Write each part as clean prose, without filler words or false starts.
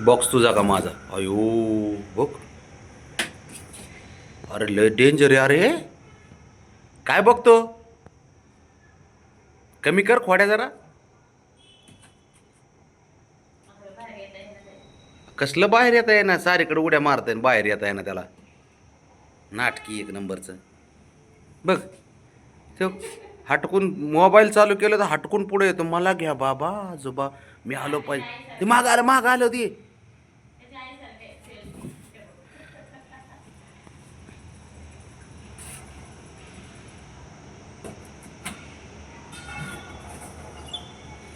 Box तुझा का माझा? अयो बघ. अरे लय डेंजर आहे अरे. काय बघतो? कमी कर खोड्या जरा. कसलं बाहेर येता येईना, सारीकडे उड्या मारताय बाहेर येता येईना त्याला. नाटकी एक नंबरचं. बघ तो हटकून मोबाईल चालू केलं तर हटकून पुढे येतो. मला घ्या बाबा आजोबा, मी आलो पाहिजे. ते माग आलं ती.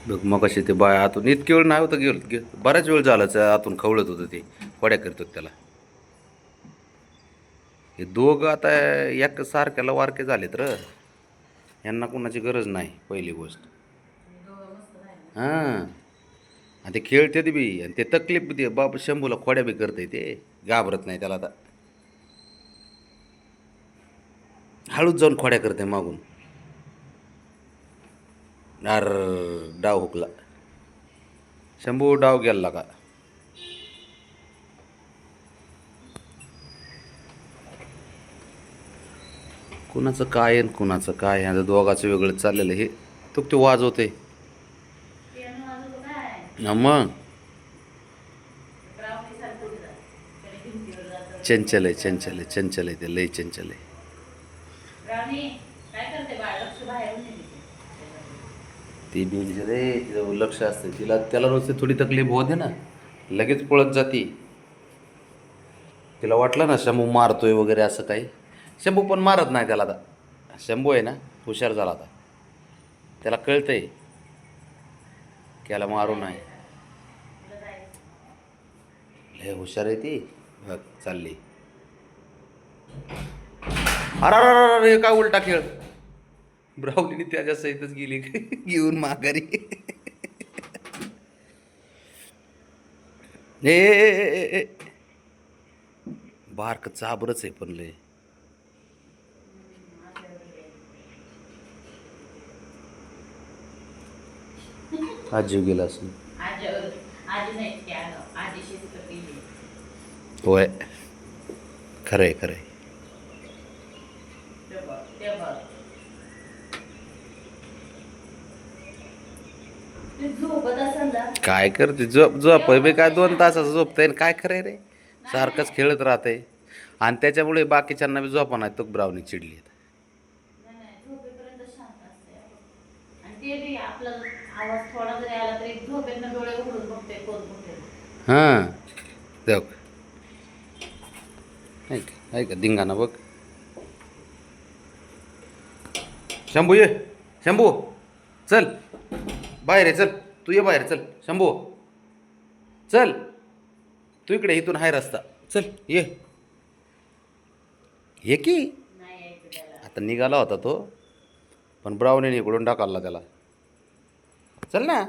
बघ मग कशी ते बाय आतून इतकी वेळ नाही होतं बराच वेळ झाला आतून खवळत होतं ते. खोड्या करतात त्याला. हे दोघं आता एक सारख्याला वारके झालेत र. यांना कोणाची गरज नाही पहिली गोष्ट. हां. आणि ते खेळतात बी आणि ते तकलीफ दे बाबा. शंभूला खोड्या बी करते ते. घाबरत नाही त्याला आता. हळूच जाऊन खोड्या करते मागून. अर डाव हुकला. शंभू डाव गेला का? कुणाचं काय आणि कुणाचं काय, आता दोघाचं वेगळं चाललेलं हे. तो वाजवते मग. चंचल आहे चंचल आहे चंचल आहे ते लय चंचल आहे. ती डेंजर रे. तिचं लक्ष असते तिला. त्याला नुसते थोडी तकलीफ होते ना लगेच पळत जाती. तिला वाटलं ना शंभू मारतोय वगैरे असं काही. शंभू पण मारत नाही त्याला आता. शंभू आहे ना हुशार झाला आता. त्याला कळतंय की याला मारू नाही. लय हुशार आहे ती. बघ चालली. अरे हे काय उलटा खेळ. ब्राऊनीने त्याच्या सहितच गेली घेऊन माघारी. ए बारक चाबरच आहे पण लय. आज जीव गेला असून. होय खरंय खरंय. काय करते झोप बे काय 2 तासाचं झोपतंय काय खरंय रे. सारखंच खेळत राहते आणि त्याच्यामुळे बाकीच्यांना बी झोपा नाही. तो ब्राउनी चिडली. हां देव आहे का धिंगाणा बघ. शंभू ये. शंभू चल बाहेर आहे. चल तू ये बाहेर. चल शंभू चल. तू इकडे इथून हाय रस्ता. चल ये की. आता निघाला होता तो पण ब्राउनीने इकडून टाकाला त्याला. चल ना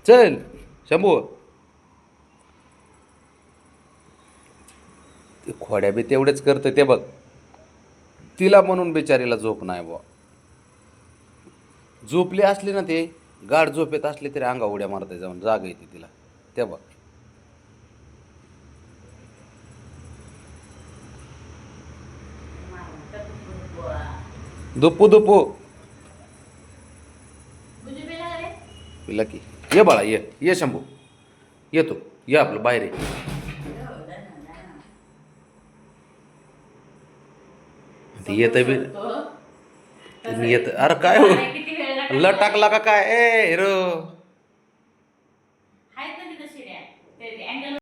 चल शंभू. ते खोड्या बी तेवढेच करतं ते बघ. तिला म्हणून बिचारीला झोप नाही बुवा. झोपली असली ना ते गाढ झोपेत असली तरी अंगा उड्या मारते जाऊन. जाग येते तिला ते बघ. दुप्पू दुप्पू पिला की. ये बाळा ये शंभू येतो. ये आपलं बाहेर ये. येत बी येत. अरे काय हो लटाकला का काय ए हिरो.